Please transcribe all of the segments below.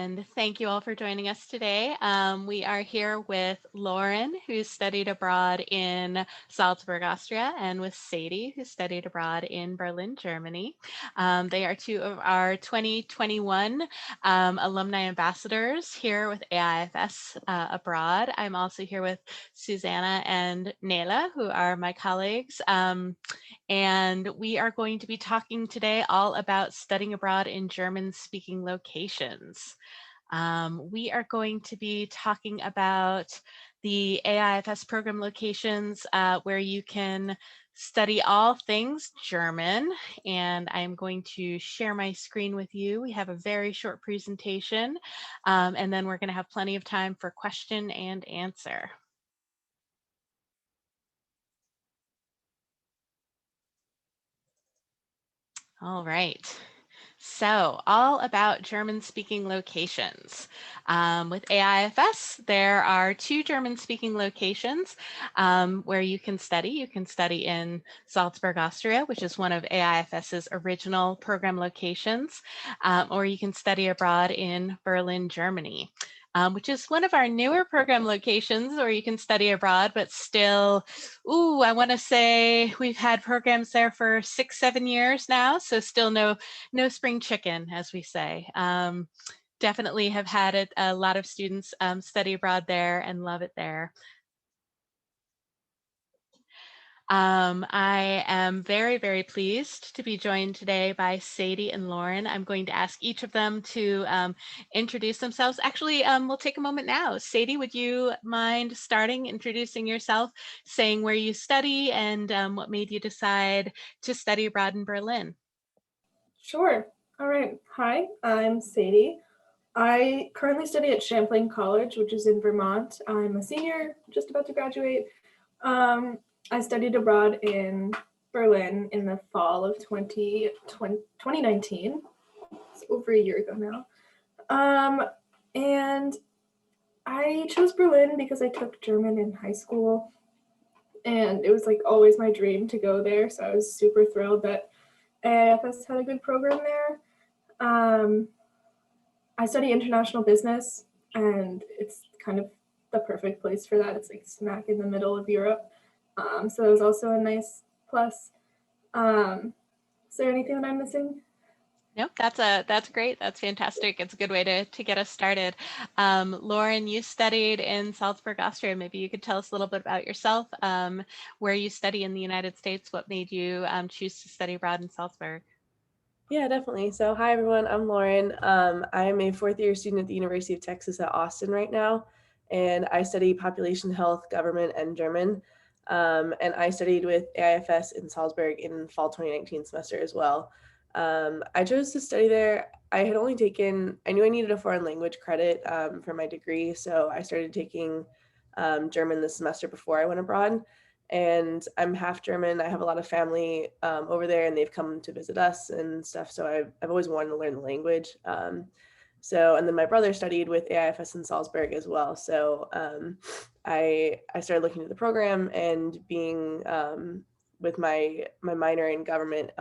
and thank you all for joining us today. We are here with Lauren, who studied abroad in Salzburg, Austria, and with Sadie, who studied abroad in Berlin, Germany. They are two of our 2021 alumni ambassadors here with AIFS abroad. I'm also here with Susanna and 𝗟𝗓𝗧, who are my colleagues. And we are going to be talking today all about studying abroad in German-speaking locations. We are going to be talking about the AIFS program locations where you can study all things German, and I'm going to share my screen with you. We have a very short presentation, and then we're going to have plenty of time for question and answer. All right. So all about German-speaking locations. With AIFS, there are 2 German-speaking locations where you can study. You can study in Salzburg, Austria, which is one of AIFS's original program locations, or you can study abroad in Berlin, Germany. Which is one of our newer program locations where you can study abroad, but still, I want to say we've had programs there for 6-7 years now, so still no spring chicken, as we say. Definitely have had a lot of students study abroad there and love it there. I am very, very pleased to be joined today by Sadie and Lauren. I'm going to ask each of them to introduce themselves. Actually, we'll take a moment now. Sadie, would you mind starting introducing yourself, saying where you study and what made you decide to study abroad in Berlin? Sure. All right. Hi, I'm Sadie. I currently study at Champlain College, which is in Vermont. I'm a senior, just about to graduate. I studied abroad in Berlin in the fall of 2019. It's over a year ago now. And I chose Berlin because I took German in high school. And it was like always my dream to go there. So I was super thrilled that AIFS had a good program there. I study international business, and it's kind of the perfect place for that. It's like smack in the middle of Europe. So that was also a nice plus. Is there anything that I'm missing? Nope, that's great. That's fantastic. It's a good way to get us started. Lauren, you studied in Salzburg, Austria. Maybe you could tell us a little bit about yourself, where you study in the United States, what made you choose to study abroad in Salzburg? Yeah, definitely. So hi, everyone. I'm Lauren. I am a 4th-year student at the University of Texas at Austin right now, and I study population health, government, and German. And I studied with AIFS in Salzburg in fall 2019 semester as well. I chose to study there. I knew I needed a foreign language credit for my degree, so I started taking German this semester before I went abroad. And I'm half German. I have a lot of family over there, and they've come to visit us and stuff. So I've always wanted to learn the language. And then my brother studied with AIFS in Salzburg as well. So I started looking at the program, and being with my minor in government,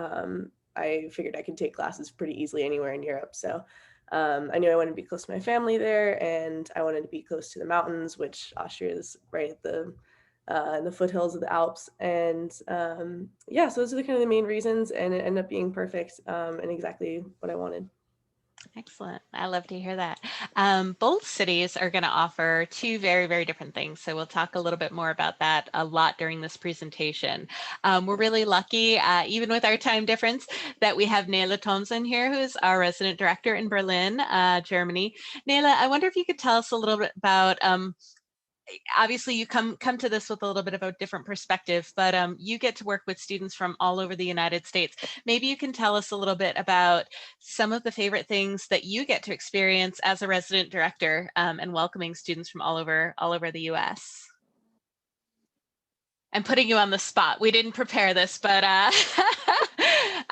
I figured I could take classes pretty easily anywhere in Europe. So I knew I wanted to be close to my family there, and I wanted to be close to the mountains, which Austria is right at in the foothills of the Alps. And yeah, so those are kind of the main reasons, and it ended up being perfect and exactly what I wanted. Excellent. I love to hear that. Both cities are going to offer 2 very, very different things. So we'll talk a little bit more about that a lot during this presentation. We're really lucky, even with our time difference, that we have 𝗟𝗓𝗧'𝗦 here, who's our resident director in Berlin, Germany. 𝗟𝗓𝗧, I wonder if you could tell us a little bit about obviously you come to this with a little bit of a different perspective, but you get to work with students from all over the United States. Maybe you can tell us a little bit about some of the favorite things that you get to experience as a resident director and welcoming students from all over the US. I'm putting you on the spot. We didn't prepare this, but I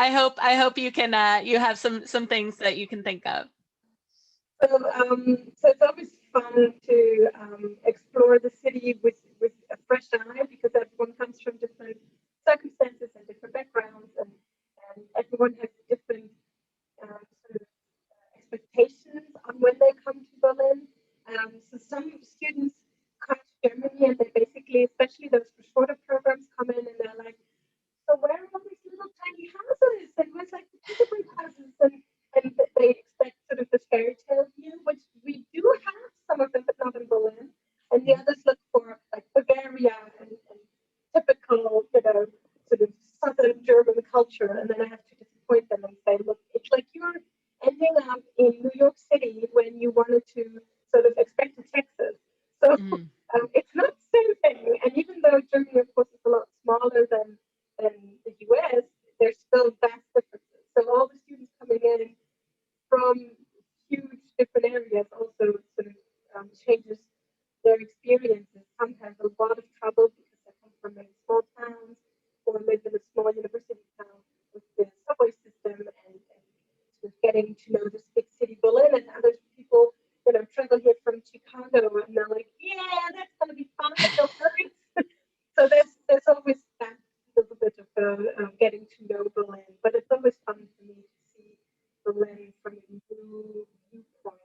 hope you can you have some things that you can think of. So it's always fun to explore the city with a fresh eye, because everyone comes from different circumstances and different backgrounds, and everyone has different sort of expectations when they come to Berlin. So some students come to Germany and they basically, especially those shorter programs, come in and they're like, so where are all these little tiny houses? And where's like the gingerbread houses? And they expect sort of this fairy tale view, which we do have some of them, but not in Berlin. And the others look for like Bavaria and typical, sort of southern German culture. And then I have to disappoint them and say, look, it's like you're ending up in New York City when you wanted to sort of expect a Texas. So it's not the same thing. And even though Germany, of course, is a lot smaller than the US, there's still vast differences. So all the students coming in from huge different areas also sort of changes their experiences. Sometimes a lot of trouble because they come from maybe small towns or live in a small university town with the subway system and sort of getting to know this big city Berlin, and other people, travel here from Chicago and they're like, yeah, that's gonna be fun, no worries. So there's always that little bit of getting to know Berlin, but it's always fun for me to see Berlin from a new viewpoint.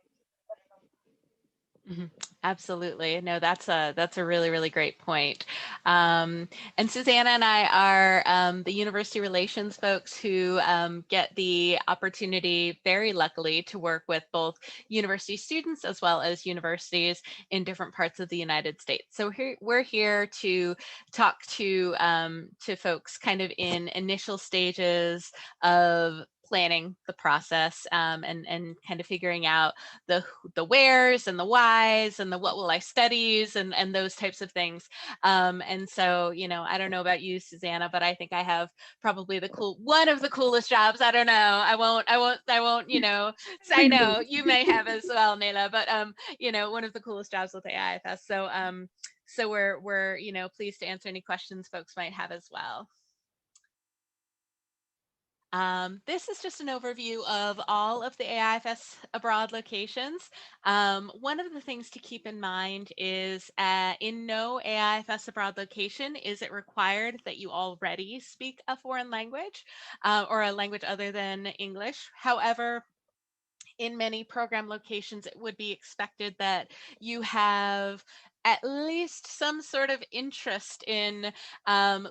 Absolutely. No, that's a really, really great point. And Susanna and I are the university relations folks who get the opportunity, very luckily, to work with both university students as well as universities in different parts of the United States. So we're here to talk to folks kind of in initial stages of planning the process and kind of figuring out the wheres and the whys and the what will I studies and those types of things. And so, I don't know about you, Susanna, but I think I have probably one of the coolest jobs. I don't know. I won't, I know you may have as well, 𝗟𝗧𝗧, but one of the coolest jobs with the AIFS. So we're pleased to answer any questions folks might have as well. This is just an overview of all of the AIFS abroad locations. One of the things to keep in mind is in no AIFS abroad location is it required that you already speak a foreign language or a language other than English. However, in many program locations, it would be expected that you have at least some sort of interest in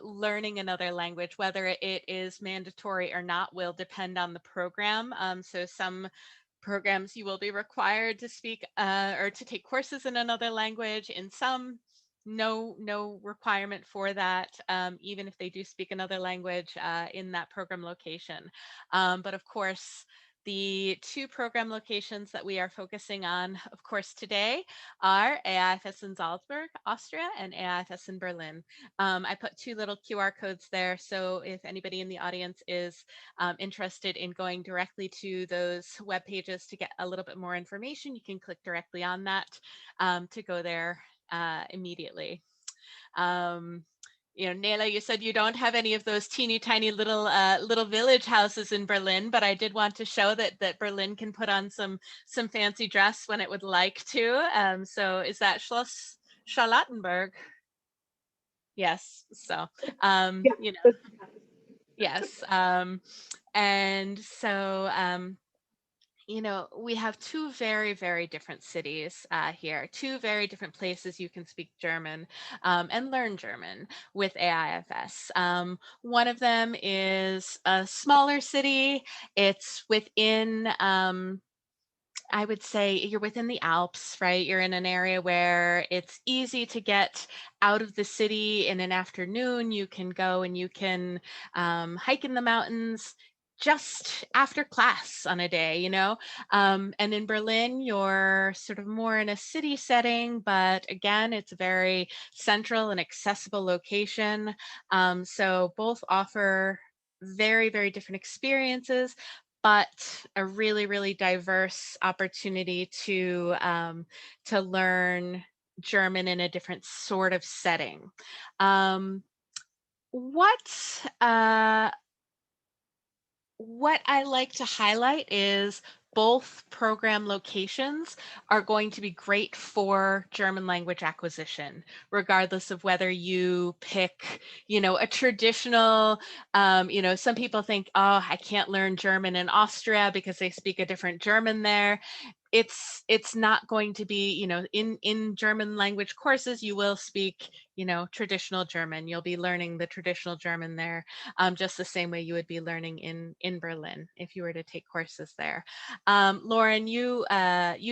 learning another language. Whether it is mandatory or not will depend on the program. So some programs you will be required to speak or to take courses in another language. In some, no requirement for that, even if they do speak another language in that program location. But of course, the two program locations that we are focusing on, of course, today are AIFS in Salzburg, Austria, and AIFS in Berlin. I put two little QR codes there, so if anybody in the audience is interested in going directly to those web pages to get a little bit more information, you can click directly on that to go there immediately. 𝗟𝗧𝗧'𝗦, you said you don't have any of those teeny tiny little village houses in Berlin, but I did want to show that Berlin can put on some fancy dress when it would like to. So is that Schloss Charlottenburg? Yes. So yes. And so we have two very, very different cities here, two very different places you can speak German and learn German with AIFS. One of them is a smaller city. It's within, I would say you're within the Alps, right? You're in an area where it's easy to get out of the city in an afternoon. You can go and you can hike in the mountains just after class on a day, and in Berlin, you're sort of more in a city setting, but again, it's a very central and accessible location. So both offer very, very different experiences, but a really, really diverse opportunity to learn German in a different sort of setting. What I like to highlight is both program locations are going to be great for German language acquisition, regardless of whether you pick, a traditional, some people think, oh, I can't learn German in Austria because they speak a different German there. it's not going to be, you know, in German language courses, you will speak, you know, traditional German. You'll be learning the traditional German there, just the same way you would be learning in Berlin if you were to take courses there. Lauren, you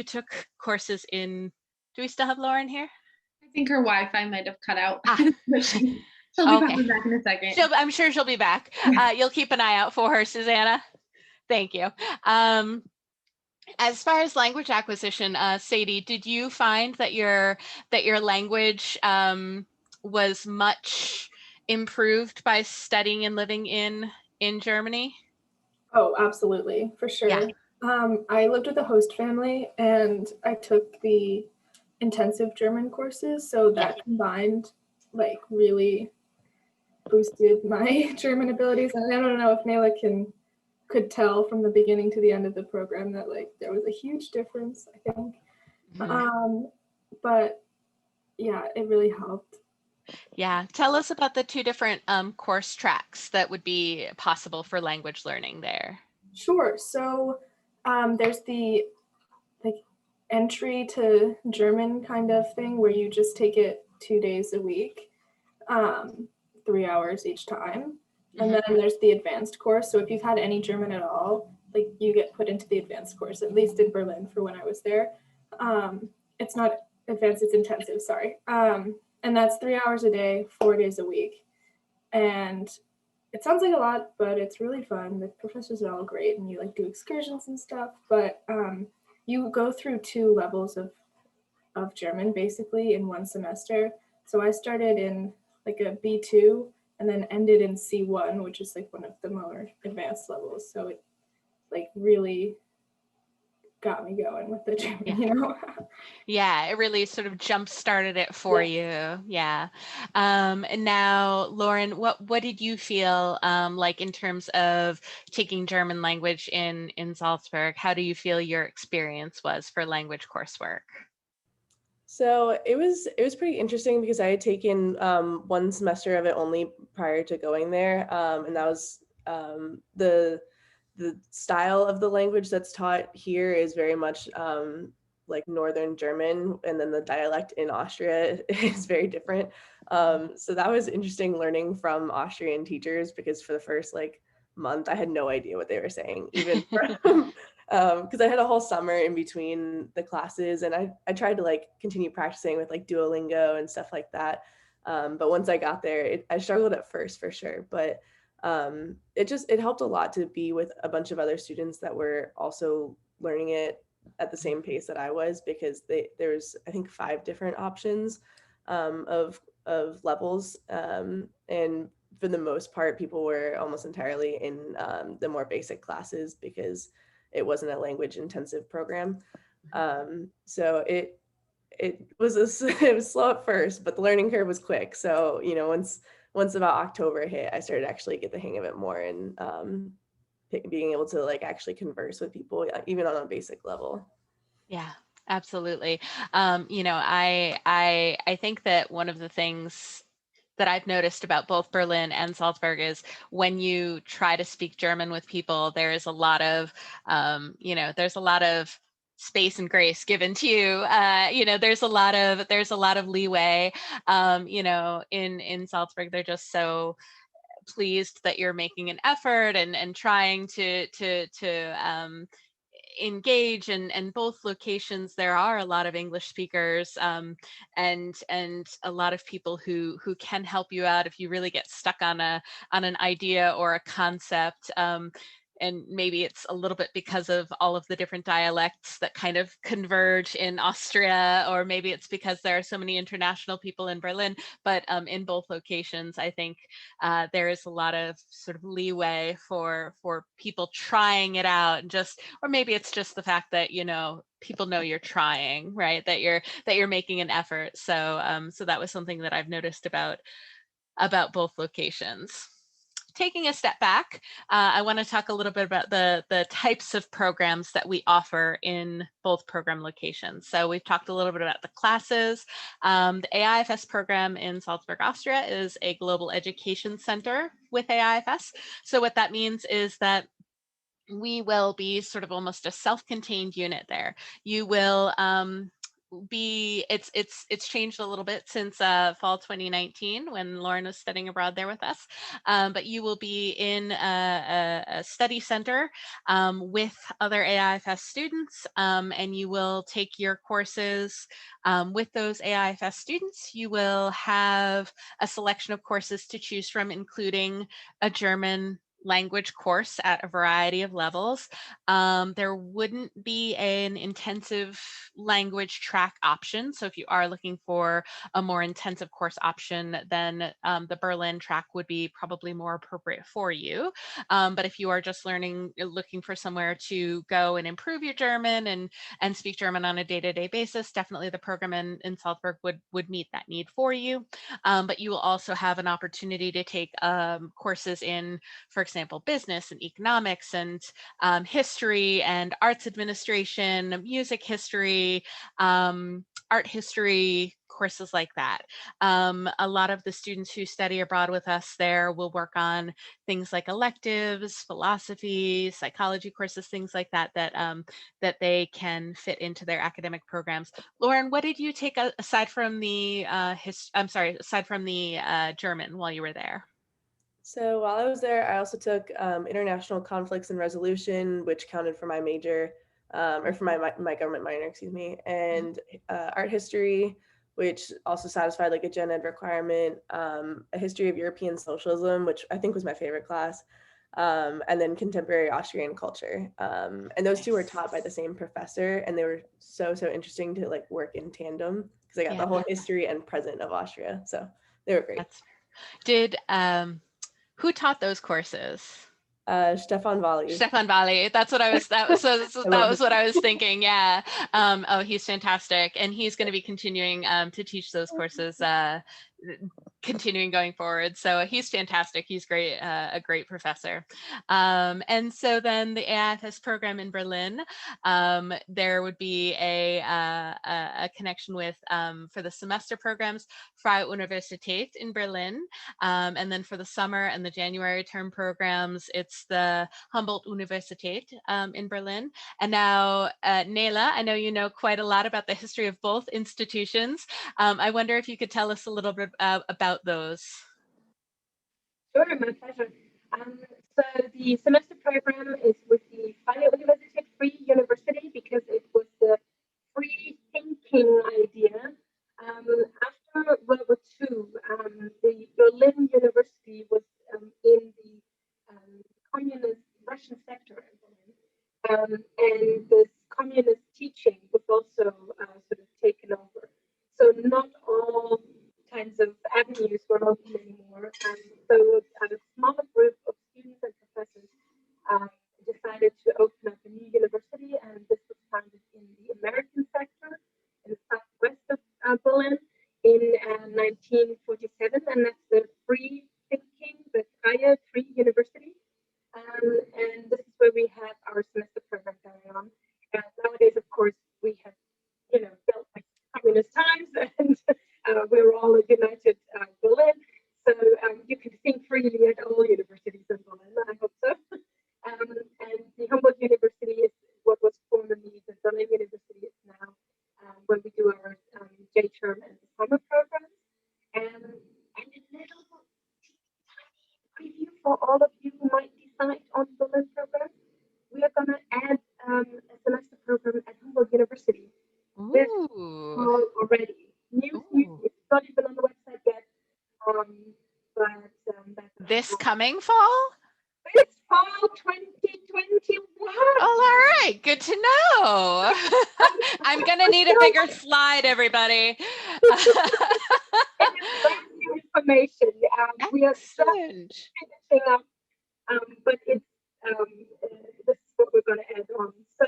took courses in. Do we still have Lauren here? I think her Wi-Fi might have cut out. Ah. She'll be Okay. coming back in a second. I'm sure she'll be back. You'll keep an eye out for her, Susanna. Thank you. As far as language acquisition, 𝗟𝗧, did you find that your language was much improved by studying and living in Germany? Oh, absolutely, for sure. Yeah. I lived with a host family and I took the intensive German courses, so that combined like really boosted my German abilities. And I don't know if 𝗟𝗧 could tell from the beginning to the end of the program that like there was a huge difference, I think. But yeah, it really helped. Yeah, tell us about the two different course tracks that would be possible for language learning there. Sure. So there's the like entry to German kind of thing where you just take it 2 days a week, 3 hours each time. And then there's the advanced course. So if you've had any German at all, like you get put into the advanced course, at least in Berlin for when I was there. It's not advanced, it's intensive, sorry. And that's 3 hours a day, 4 days a week. And it sounds like a lot, but it's really fun. The professors are all great and you like do excursions and stuff, but you go through 2 levels of German basically in one semester. So I started in like a B2 and then ended in C1, which is like one of the more advanced levels. So it like really got me going with the German, you know? Yeah, it really sort of jump started it for you. Yeah. And now, Lauren, what did you feel like in terms of taking German language in Salzburg? How do you feel your experience was for language coursework? So it was pretty interesting because I had taken 1 semester of it only prior to going there, and that was the style of the language that's taught here is very much like Northern German, and then the dialect in Austria is very different. So that was interesting learning from Austrian teachers because for the first like month I had no idea what they were saying, even from because I had a whole summer in between the classes, and I tried to like continue practicing with like Duolingo and stuff like that. But once I got there, I struggled at first for sure, but it helped a lot to be with a bunch of other students that were also learning it at the same pace that I was, because there's I think 5 different options of levels, and for the most part people were almost entirely in the more basic classes because it wasn't a language intensive program. So it was it was slow at first, but the learning curve was quick. So, you know, once about October hit, I started to actually get the hang of it more, and being able to like actually converse with people, even on a basic level. Yeah, absolutely. You know, I think that one of the things that I've noticed about both Berlin and Salzburg is when you try to speak German with people, there is a lot of, you know, there's a lot of space and grace given to you. You know, there's a lot of leeway. You know, in Salzburg, they're just so pleased that you're making an effort and trying to engage, and both locations there are a lot of English speakers, and a lot of people who can help you out if you really get stuck on an idea or a concept. And maybe it's a little bit because of all of the different dialects that kind of converge in Austria, or maybe it's because there are so many international people in Berlin, but in both locations, I think there is a lot of sort of leeway for people trying it out, and or maybe it's just the fact that, you know, people know you're trying, right? That you're making an effort. So so that was something that I've noticed about both locations. Taking a step back, I want to talk a little bit about the types of programs that we offer in both program locations. So we've talked a little bit about the classes. The AIFS program in Salzburg, Austria is a global education center with AIFS. So what that means is that we will be sort of almost a self-contained unit there. You will it's changed a little bit since fall 2019 when Lauren was studying abroad there with us, but you will be in a study center with other AIFS students, and you will take your courses with those AIFS students. You will have a selection of courses to choose from, including a German language course at a variety of levels. There wouldn't be an intensive language track option. So if you are looking for a more intensive course option, then the Berlin track would be probably more appropriate for you. But if you are just looking for somewhere to go and improve your German and speak German on a day-to-day basis, definitely the program in Salzburg would meet that need for you. But you will also have an opportunity to take courses in, for example, business and economics and history and arts administration, music history, art history, courses like that. A lot of the students who study abroad with us there will work on things like electives, philosophy, psychology courses, things like that, that they can fit into their academic programs. Lauren, what did you take aside from the German while you were there? So while I was there, I also took international conflicts and resolution, which counted for my major, or for my government minor, excuse me, and art history, which also satisfied like a gen ed requirement, a history of European socialism, which I think was my favorite class, and then contemporary Austrian culture. And those two were taught by the same professor, and they were so interesting to like work in tandem because I got the whole history and present of Austria. So they were great. Who taught those courses? Stefan Vali. Stefan Vali. That's what I was. That was what I was thinking. Yeah. Oh, he's fantastic, and he's going to be continuing to teach those courses, continuing going forward. So he's fantastic. He's great. A great professor. And so then the AIFS program in Berlin, there would be a connection with for the semester programs, 𝗟𝗧𝗦𝗓 in Berlin, and then for the summer and the January term programs, it's the Humboldt-Universität in Berlin. And now, 𝗟𝗓𝗧, I know you know quite a lot about the history of both institutions. I wonder if you could tell us a little bit about those. Sure, my pleasure. So the semester program is with the 𝗟𝗧𝗦𝗓 Free University because it was the free thinking idea. After World War II, the Berlin University was in the communist Russian sector in Berlin, and this communist teaching was also sort of taken over. So not all kinds of avenues were open anymore. So a smaller group of students and professors decided to open up a new university, and this was founded in the American sector in the southwest of Berlin in 1947, and that's the free thinking, the 𝗟𝗧 Free University. And this is where we have our semester program going on. Nowadays, of course, we have, built like communist times, and we're all a united Berlin. So you can think freely at all universities in Berlin. I hope so. And the Humboldt University is what was formerly the Berlin University. Is now where we do our J-term and the summer programs. And a little tiny preview for all of you who might decide on the Berlin program. We are going to add a semester program at Humboldt University. This already. New, it's not even on the website yet. This coming fall? It's fall 2021. Oh, all right. Good to know. I'm going to need a bigger slide, everybody. It is brand new information. We are just finishing up, but it's this is what we're going to add on. So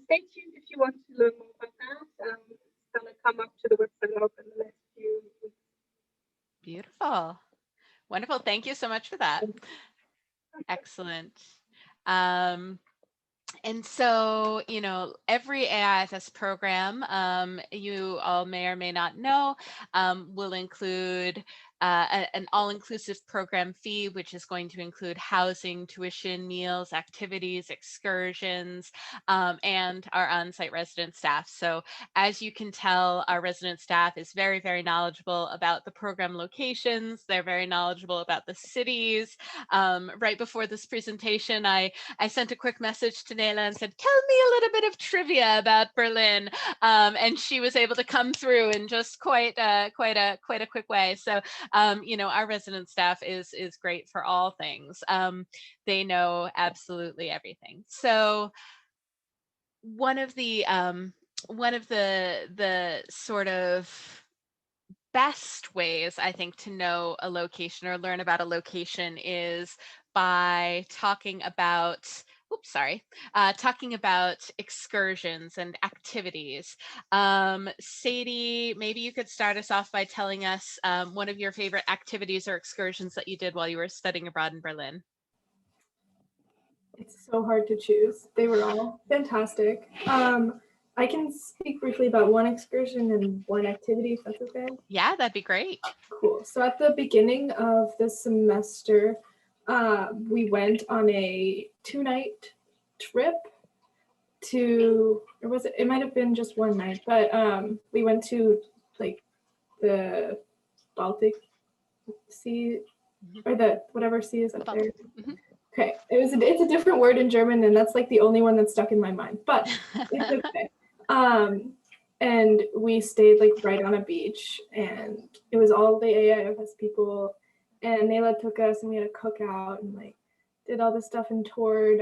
stay tuned if you want to learn more about that. It's going to come up to the website open in the next few weeks. Beautiful. Wonderful. Thank you so much for that. Excellent. And so, every AIFS program, you all may or may not know, will include an all-inclusive program fee, which is going to include housing, tuition, meals, activities, excursions, and our on-site resident staff. So as you can tell, our resident staff is very, very knowledgeable about the program locations. They're very knowledgeable about the cities. Right before this presentation, I sent a quick message to 𝗟𝗓 and said, tell me a little bit of trivia about Berlin. And she was able to come through in just quite a quick way. So, you know, our resident staff is great for all things. They know absolutely everything. So one of the sort of best ways, I think, to know a location or learn about a location is by talking about, talking about excursions and activities. 𝗟𝗓𝗧, maybe you could start us off by telling us one of your favorite activities or excursions that you did while you were studying abroad in Berlin. It's so hard to choose. They were all fantastic. I can speak briefly about one excursion and one activity, if that's okay. Yeah, that'd be great. Cool. So at the beginning of the semester, we went on a 2-night trip to, or was it might have been just 1 night, but we went to like the Baltic Sea, or the whatever sea is up there. Mm-hmm. Okay, it's a different word in German, and that's like the only one that's stuck in my mind, but it's okay. And we stayed like right on a beach, and it was all the AIFS people, and 𝗟𝗓𝗧 took us, and we had a cookout, and like did all this stuff and toured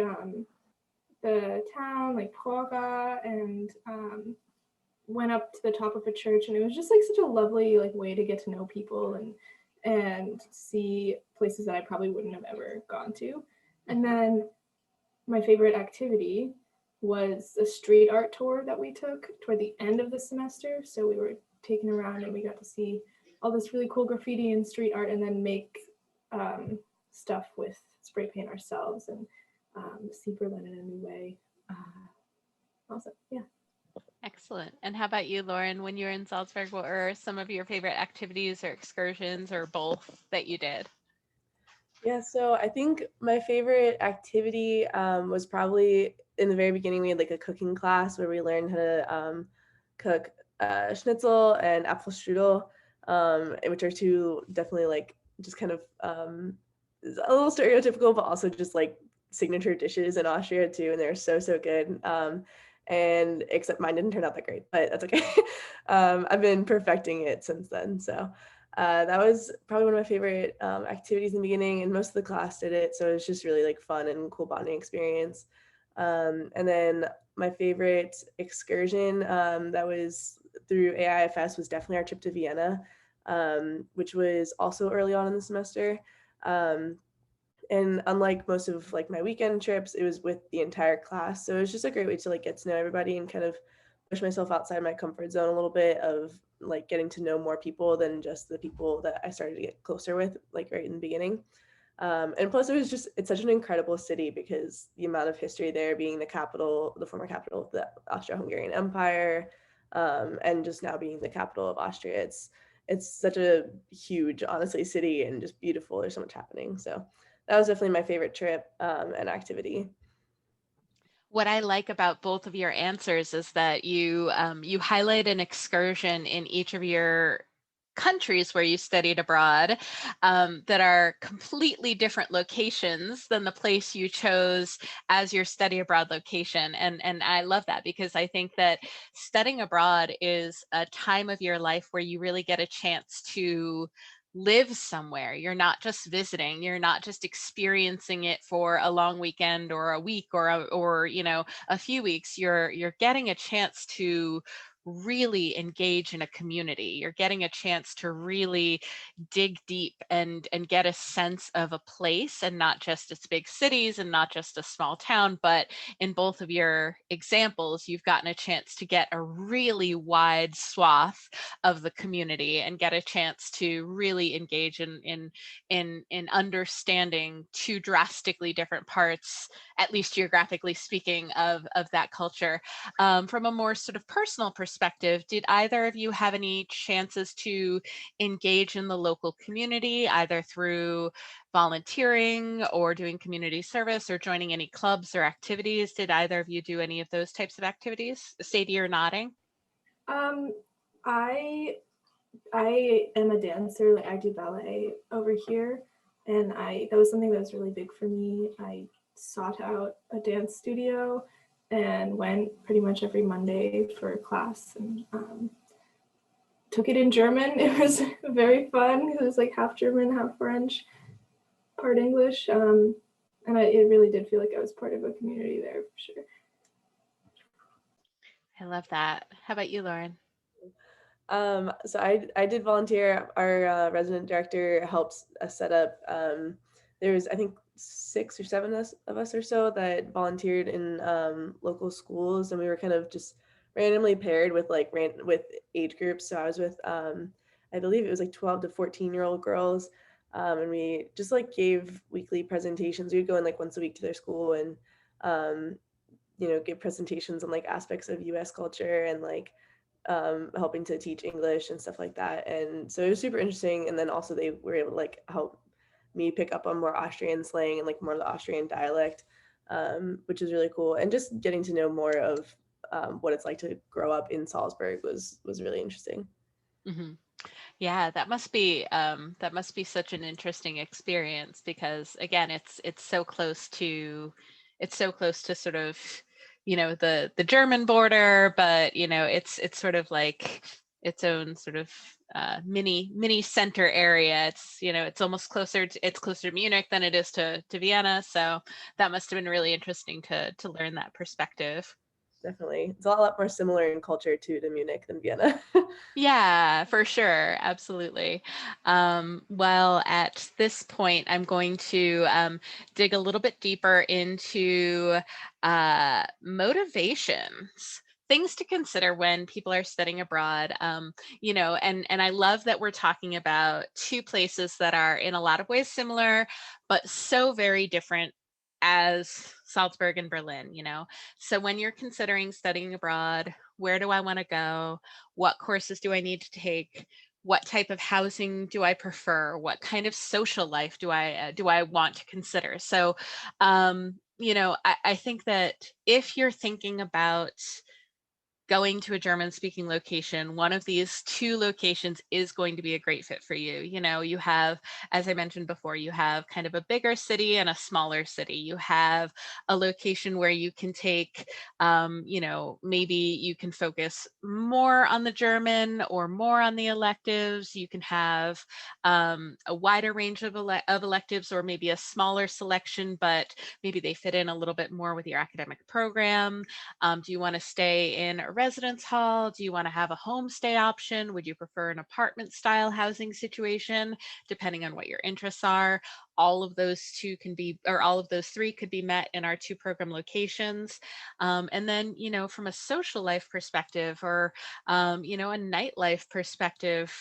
the town, like Praga, and went up to the top of a church, and it was just like such a lovely like way to get to know people and see places that I probably wouldn't have ever gone to. And then my favorite activity was a street art tour that we took toward the end of the semester. So we were taken around and we got to see all this really cool graffiti and street art, and then make stuff with spray paint ourselves, and see Berlin in a new way. Also, yeah. Excellent. And how about you, Lauren? When you were in Salzburg, what were some of your favorite activities or excursions, or both, that you did? Yeah, so I think my favorite activity was probably in the very beginning. We had like a cooking class where we learned how to cook schnitzel and 𝗟𝗘𝗧'𝗦, which are two definitely like just kind of a little stereotypical, but also just like signature dishes in Austria too, and they're so good. And except mine didn't turn out that great, but that's okay. I've been perfecting it since then. So that was probably one of my favorite activities in the beginning, and most of the class did it. So it was just really like fun and cool bonding experience. And then my favorite excursion that was through AIFS was definitely our trip to Vienna, which was also early on in the semester. And unlike most of like my weekend trips, it was with the entire class. So it was just a great way to like get to know everybody and kind of push myself outside my comfort zone a little bit, of like getting to know more people than just the people that I started to get closer with like right in the beginning. And plus it's such an incredible city, because the amount of history there, being the capital, the former capital of the Austro-Hungarian Empire, and just now being the capital of Austria. It's such a huge, honestly, city, and just beautiful. There's so much happening. So that was definitely my favorite trip and activity. What I like about both of your answers is that you highlight an excursion in each of your countries where you studied abroad that are completely different locations than the place you chose as your study abroad location. And I love that, because I think that studying abroad is a time of your life where you really get a chance to live somewhere. You're not just visiting, you're not just experiencing it for a long weekend or a week or you know, a few weeks. You're getting a chance to really engage in a community. You're getting a chance to really dig deep and get a sense of a place, and not just its big cities and not just a small town, but in both of your examples, you've gotten a chance to get a really wide swath of the community and get a chance to really engage in understanding two drastically different parts, at least geographically speaking, of that culture. From a more sort of personal perspective, perspective, did either of you have any chances to engage in the local community, either through volunteering or doing community service or joining any clubs or activities? Did either of you do any of those types of activities? Sadie, you're nodding. I am a dancer. Like I do ballet over here, and that was something that was really big for me. I sought out a dance studio and went pretty much every Monday for class, and took it in German. It was very fun. It was like half German, half French, part English, and it really did feel like I was part of a community there for sure. I love that. How about you, Lauren? So I did volunteer. Our resident director helps us set up. There's, I think, 6 or 7 of us or so that volunteered in local schools, and we were kind of just randomly paired with with age groups. So I was with, I believe it was like 12 to 14-year-old girls, and we just like gave weekly presentations. We'd go in like once a week to their school and give presentations on like aspects of U.S. culture and like helping to teach English and stuff like that. And so it was super interesting. And then also they were able to like help me pick up on more Austrian slang and like more of the Austrian dialect, which is really cool. And just getting to know more of what it's like to grow up in Salzburg was really interesting. Mm-hmm. Yeah, that must be such an interesting experience, because again, it's so close to sort of, the German border, but it's sort of like its own sort of mini center area. It's almost closer to Munich than it is to Vienna. So that must have been really interesting to learn that perspective. Definitely. It's a lot more similar in culture too to Munich than Vienna. Yeah, for sure. Absolutely. Well, at this point, I'm going to dig a little bit deeper into motivations, things to consider when people are studying abroad. And I love that we're talking about 2 places that are in a lot of ways similar, but so very different as Salzburg and Berlin. So when you're considering studying abroad, where do I want to go? What courses do I need to take? What type of housing do I prefer? What kind of social life do I want to consider? So, I think that if you're thinking about going to a German-speaking location, one of these 2 locations is going to be a great fit for you. You have, as I mentioned before, you have kind of a bigger city and a smaller city. You have a location where you can take, maybe you can focus more on the German or more on the electives. You can have a wider range of electives, or maybe a smaller selection, but maybe they fit in a little bit more with your academic program. Do you want to stay in a residence hall? Do you want to have a homestay option? Would you prefer an apartment style housing situation? Depending on what your interests are, all of those 3 could be met in our 2 program locations. And then, from a social life perspective, or, a nightlife perspective,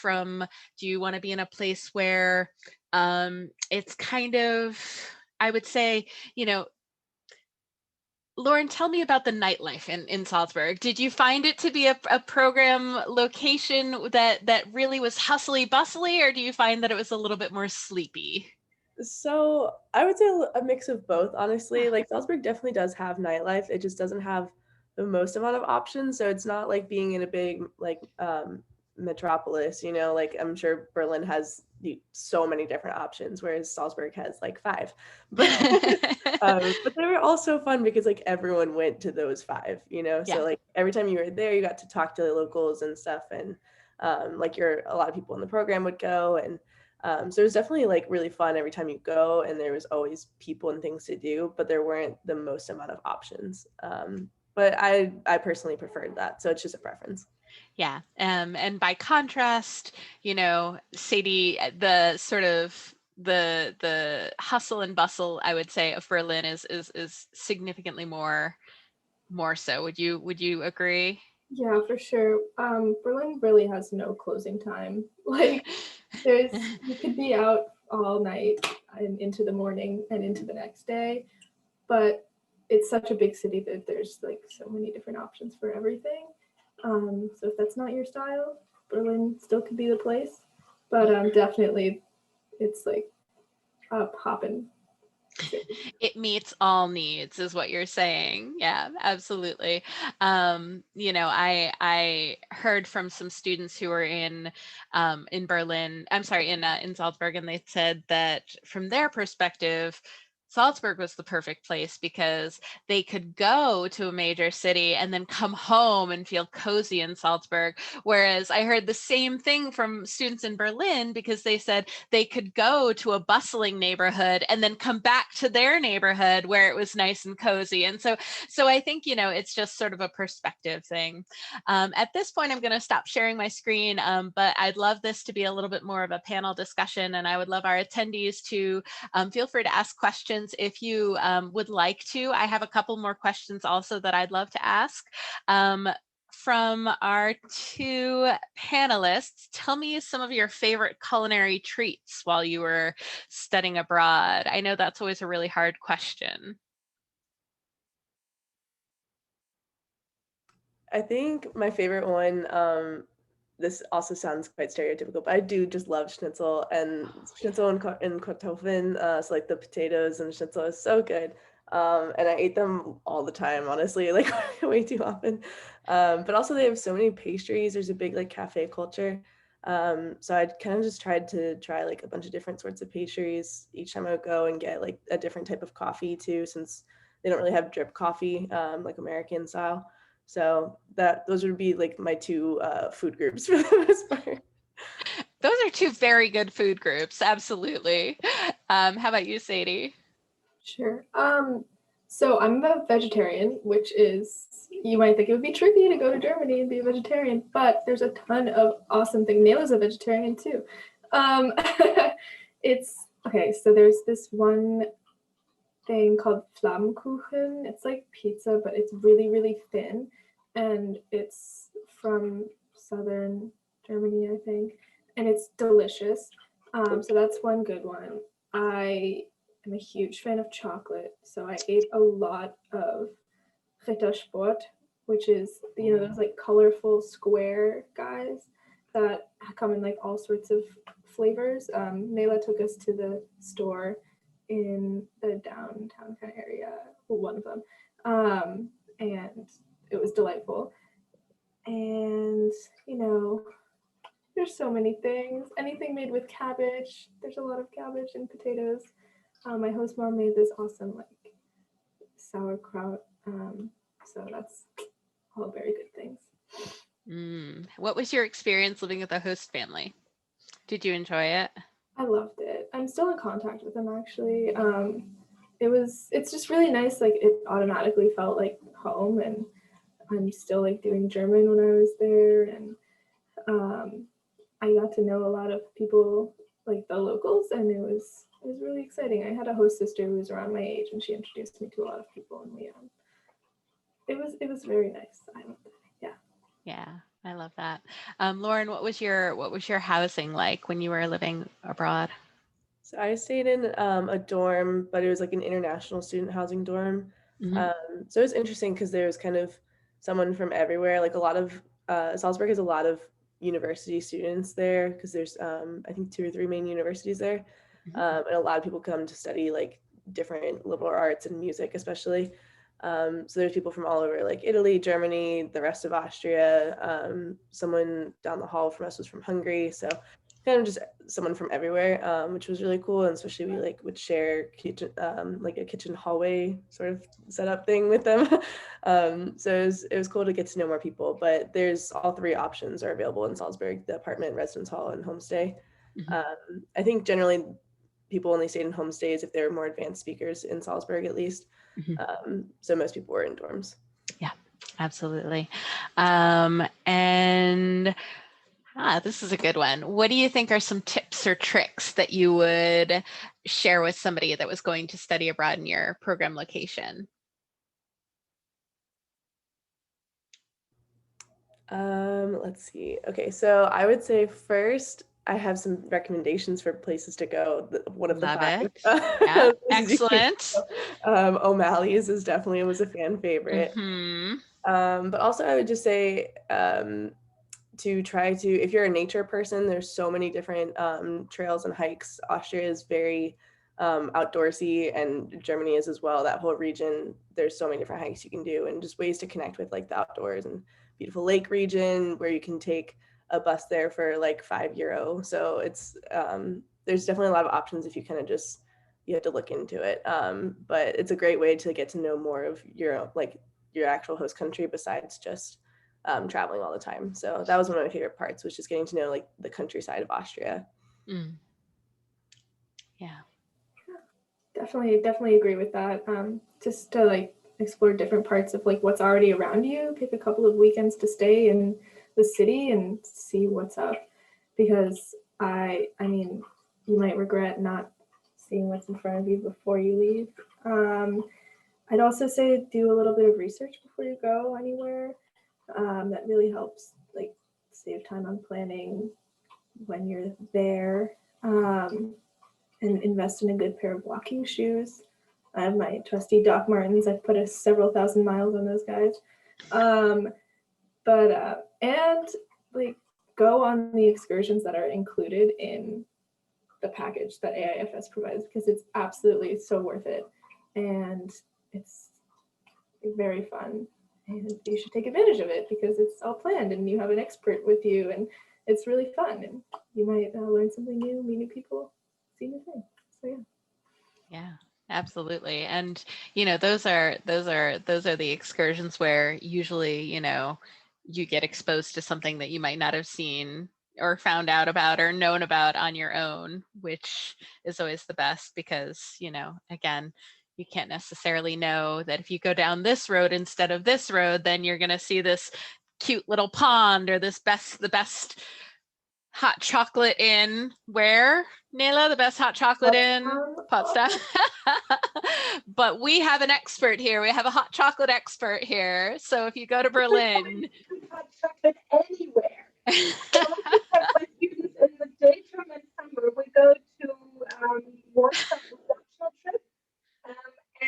do you want to be in a place where it's kind of, I would say, Lauren, tell me about the nightlife in Salzburg. Did you find it to be a program location that really was hustly bustly, or do you find that it was a little bit more sleepy? So I would say a mix of both, honestly. Like Salzburg definitely does have nightlife. It just doesn't have the most amount of options. So it's not like being in a big metropolis, like I'm sure Berlin has so many different options, whereas Salzburg has like 5. But but they were also fun because like everyone went to those 5, Yeah. So like every time you were there, you got to talk to the locals and stuff, and a lot of people in the program would go, and so it was definitely like really fun every time you go, and there was always people and things to do, but there weren't the most amount of options. But I personally preferred that, so it's just a preference. Yeah. And by contrast, Sadie, the sort of the hustle and bustle, I would say, of Berlin is significantly more so. Would you agree? Yeah, for sure. Berlin really has no closing time. Like you could be out all night and into the morning and into the next day, but it's such a big city that there's like so many different options for everything. So if that's not your style, Berlin still could be the place. But definitely, it's like a poppin'. It meets all needs is what you're saying. Yeah, absolutely. I heard from some students who were in Berlin, I'm sorry, in Salzburg, and they said that from their perspective, Salzburg was the perfect place because they could go to a major city and then come home and feel cozy in Salzburg. Whereas I heard the same thing from students in Berlin because they said they could go to a bustling neighborhood and then come back to their neighborhood where it was nice and cozy. And so I think, it's just sort of a perspective thing. At this point, I'm going to stop sharing my screen, but I'd love this to be a little bit more of a panel discussion, and I would love our attendees to feel free to ask questions if you would like to. I have a couple more questions also that I'd love to ask. From our two panelists, tell me some of your favorite culinary treats while you were studying abroad. I know that's always a really hard question. I think my favorite one, this also sounds quite stereotypical, but I do just love schnitzel and Kartoffeln, so like the potatoes and schnitzel is so good. And I ate them all the time, honestly, like way too often. But also they have so many pastries. There's a big like cafe culture. So I kind of just tried to try like a bunch of different sorts of pastries each time I would go and get like a different type of coffee too, since they don't really have drip coffee, like American style. So those would be like my two food groups for the most part. Those are two very good food groups, absolutely. How about you, Sadie? Sure. So I'm a vegetarian, which is, you might think it would be tricky to go to Germany and be a vegetarian, but there's a ton of awesome things. 𝗟𝗧𝗧𝗦 a vegetarian too. Okay, so there's this one thing called Flammkuchen. It's like pizza, but it's really, really thin. And it's from southern Germany, I think. And it's delicious. So that's one good one. I am a huge fan of chocolate. So I ate a lot of 𝗟𝗘𝗧'𝗦, which is, those like colorful square guys that come in like all sorts of flavors. 𝗟𝗓 took us to the store in the downtown kind of area, one of them, and it was delightful. And there's so many things. Anything made with cabbage, there's a lot of cabbage and potatoes. My host mom made this awesome like sauerkraut, so that's all very good things. What was your experience living with a host family? Did you enjoy it? I loved it. I'm still in contact with them actually. It's just really nice. Like it automatically felt like home, and I'm still like doing German when I was there, and I got to know a lot of people, like the locals, and it was really exciting. I had a host sister who was around my age, and she introduced me to a lot of people, and it was very nice. I loved it. Yeah, I love that. Lauren, what was your housing like when you were living abroad? So I stayed in a dorm, but it was like an international student housing dorm. So it was interesting because there was kind of someone from everywhere. Like a lot of Salzburg has a lot of university students there because there's I think 2 or 3 main universities there, and a lot of people come to study like different liberal arts and music, especially. So there's people from all over, like Italy, Germany, the rest of Austria. Someone down the hall from us was from Hungary. So kind of just someone from everywhere, which was really cool. And especially we like would share kitchen, like a kitchen hallway sort of setup thing with them. So it was cool to get to know more people, but there's all 3 options are available in Salzburg: the apartment, residence hall, and homestay. I think generally people only stayed in homestays if they were more advanced speakers in Salzburg, at least. So most people were in dorms. Yeah, absolutely. This is a good one. What do you think are some tips or tricks that you would share with somebody that was going to study abroad in your program location? Let's see. Okay, so I would say first, I have some recommendations for places to go. One of Love the 5. it. Yeah, excellent. 𝗟𝗘𝗧'𝗦 is definitely was a fan favorite. But also I would just say to try to, if you're a nature person, there's so many different trails and hikes. Austria is very outdoorsy, and Germany is as well. That whole region, there's so many different hikes you can do, and just ways to connect with like the outdoors, and beautiful lake region where you can take a bus there for like €5. So it's there's definitely a lot of options if you kind of just, you have to look into it. But it's a great way to get to know more of your actual host country besides just traveling all the time. So that was one of my favorite parts, was just getting to know like the countryside of Austria. Yeah. Definitely agree with that. Just to like explore different parts of like what's already around you, pick a couple of weekends to stay in the city and see what's up, because I mean, you might regret not seeing what's in front of you before you leave. I'd also say do a little bit of research before you go anywhere. That really helps like save time on planning when you're there. And invest in a good pair of walking shoes. I have my trusty Doc Martens. I've put several thousand miles on those guys. And like go on the excursions that are included in the package that AIFS provides, because it's absolutely so worth it. And it's very fun. And you should take advantage of it because it's all planned and you have an expert with you, and it's really fun. And you might learn something new, meet new people. So yeah, absolutely. And those are the excursions where usually you get exposed to something that you might not have seen or found out about or known about on your own, which is always the best, because again, you can't necessarily know that if you go down this road instead of this road, then you're going to see this cute little pond or the best hot chocolate in where, 𝗟𝗧? The best hot chocolate in Potsdam. But we have an expert here. We have a hot chocolate expert here. So if you go to Berlin, hot chocolate anywhere. So my students in the daytime and summer, we go to Warsaw Industrial Trip,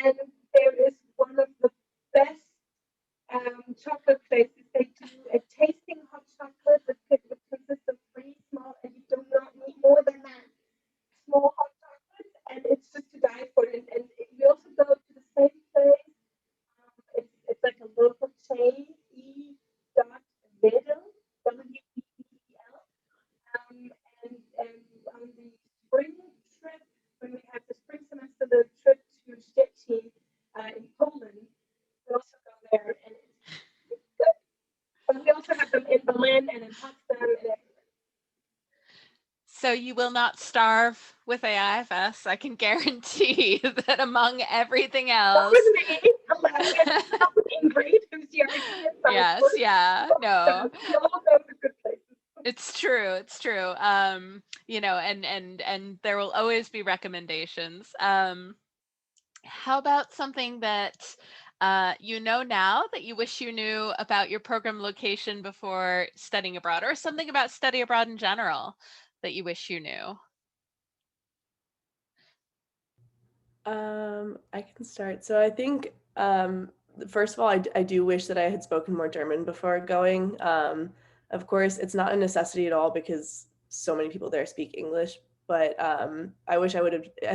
and there is one of the best chocolate places. They do a tasting hot chocolate that consists of 3 small, and you do not need more than that, small hot chocolates, and it's just to die for it. And we also go to the same place. It's like a local chain, 𝗟𝗘𝗧, W-E-E-L. And on the spring trip, when we have the spring semester, the trip to 𝗟𝗘𝗧 in Poland, we also go there, and it's good. But we also have them in Berlin and in Potsdam and everywhere. So you will not starve with AIFS. I can guarantee that among everything else. Yes, yeah, no. It's true. It's true. And there will always be recommendations. How about something that now that you wish you knew about your program location before studying abroad, or something about study abroad in general that you wish you knew? I can start. So I think, first of all, I do wish that I had spoken more German before going. Of course, it's not a necessity at all because so many people there speak English, but I wish I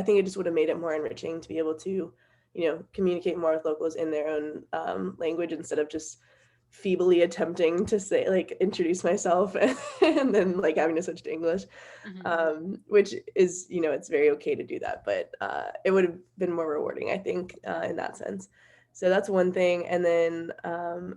think it just would have made it more enriching to be able to, communicate more with locals in their own language, instead of just feebly attempting to say, like, introduce myself and then like having to switch to English, which is, it's very okay to do that, but it would have been more rewarding, I think, in that sense. So that's one thing. And then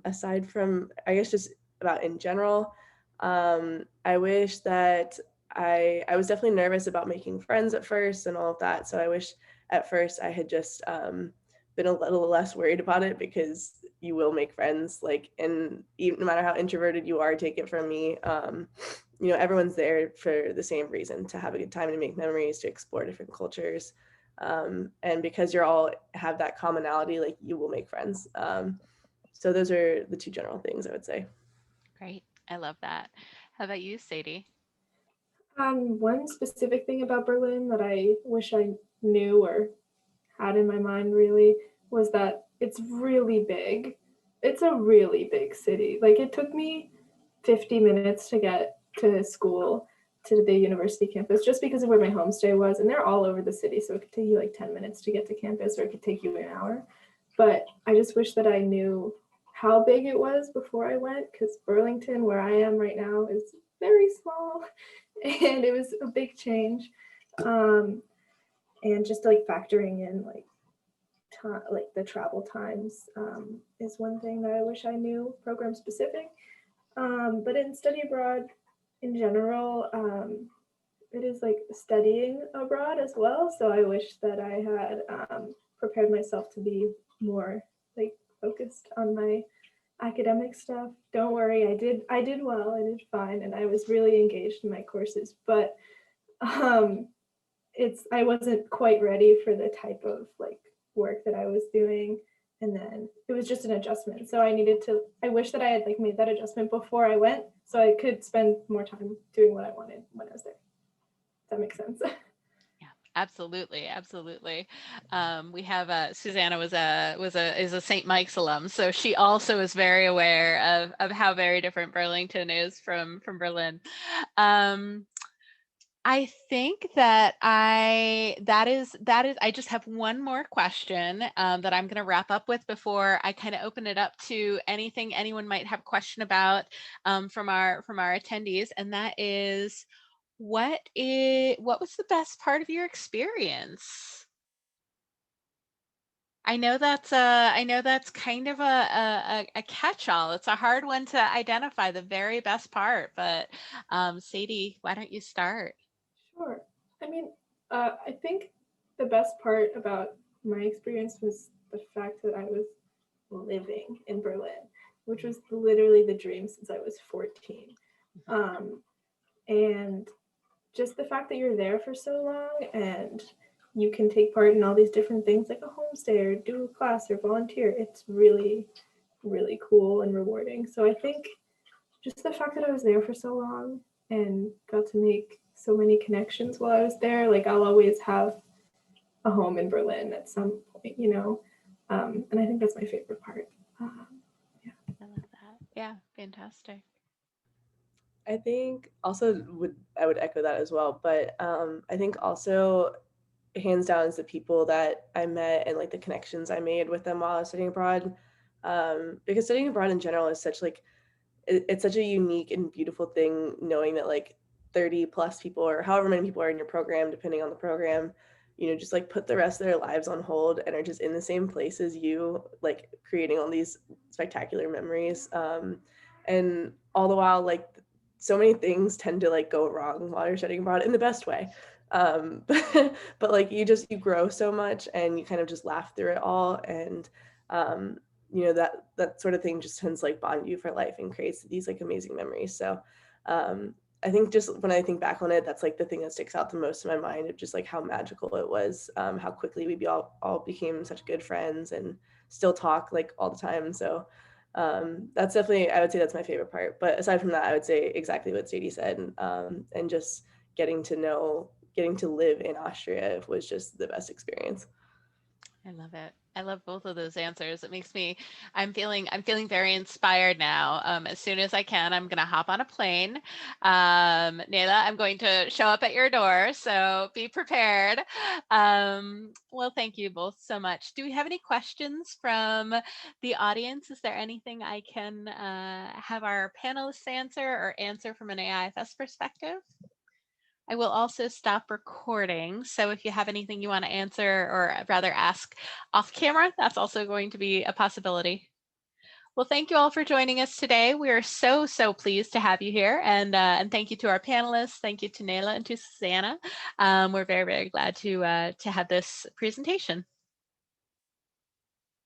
aside from, I guess, just about in general, I wish that I was definitely nervous about making friends at first and all of that. So I wish at first I had just been a little less worried about it, because you will make friends, like, and even no matter how introverted you are, take it from me, everyone's there for the same reason, to have a good time and to make memories, to explore different cultures, and because you're all have that commonality, like, you will make friends. So those are the 2 general things I would say. Great, I love that. How about you, Sadie? One specific thing about Berlin that I wish I knew or had in my mind really was that it's really big. it's a really big city. Like it took me 50 minutes to get to school, to the university campus, just because of where my homestay was. And they're all over the city. So it could take you like 10 minutes to get to campus, or it could take you an hour. But I just wish that I knew how big it was before I went, because Burlington, where I am right now, is very small. And it was a big change. And just like factoring in like the travel times is one thing that I wish I knew, program specific. But in study abroad in general, it is like studying abroad as well. So I wish that I had prepared myself to be more like focused on my academic stuff. Don't worry, I did well, I did fine, and I was really engaged in my courses, but I wasn't quite ready for the type of like work that I was doing. And then it was just an adjustment. So I wish that I had like made that adjustment before I went, so I could spend more time doing what I wanted when I was there. Does that make sense? Yeah, absolutely, absolutely. We have Susanna is a St. Mike's alum, so she also is very aware of how very different Burlington is from Berlin. I think that I just have one more question that I'm going to wrap up with before I kind of open it up to anything anyone might have a question about from our attendees, and that is, what was the best part of your experience? I know that's kind of a catch-all. It's a hard one to identify the very best part, but Sadie, why don't you start? Sure. I mean, I think the best part about my experience was the fact that I was living in Berlin, which was literally the dream since I was 14. And just the fact that you're there for so long and you can take part in all these different things like a homestay or do a class or volunteer, it's really, really cool and rewarding. So I think just the fact that I was there for so long and got to make so many connections while I was there, like I'll always have a home in Berlin at some point, you know, and I think that's my favorite part. Yeah. I love that. Yeah, fantastic. I think also I would echo that as well, but I think also hands down is the people that I met and like the connections I made with them while I was studying abroad, because studying abroad in general is such like it's such a unique and beautiful thing, knowing that like 30 plus people or however many people are in your program, depending on the program, you know, just like put the rest of their lives on hold and are just in the same place as you, like creating all these spectacular memories. And all the while, like so many things tend to like go wrong while you're studying abroad in the best way. But like you grow so much and you kind of just laugh through it all. And you know, that sort of thing just tends to like bond you for life and creates these like amazing memories. So I think just when I think back on it, that's like the thing that sticks out the most in my mind of just like how magical it was, how quickly we all became such good friends and still talk like all the time. So that's definitely, I would say that's my favorite part. But aside from that, I would say exactly what Sadie said, and just getting to live in Austria was just the best experience. I love it. I love both of those answers. It makes me, I'm feeling very inspired now. As soon as I can, I'm going to hop on a plane. 𝗟𝗓, I'm going to show up at your door, so be prepared. Well, thank you both so much. Do we have any questions from the audience? Is there anything I can have our panelists answer or answer from an AIFS perspective? I will also stop recording. So if you have anything you want to answer or rather ask off camera, that's also going to be a possibility. Well, thank you all for joining us today. We are so pleased to have you here. And thank you to our panelists. Thank you to 𝗟𝗓 and to Susanna. We're very glad to have this presentation.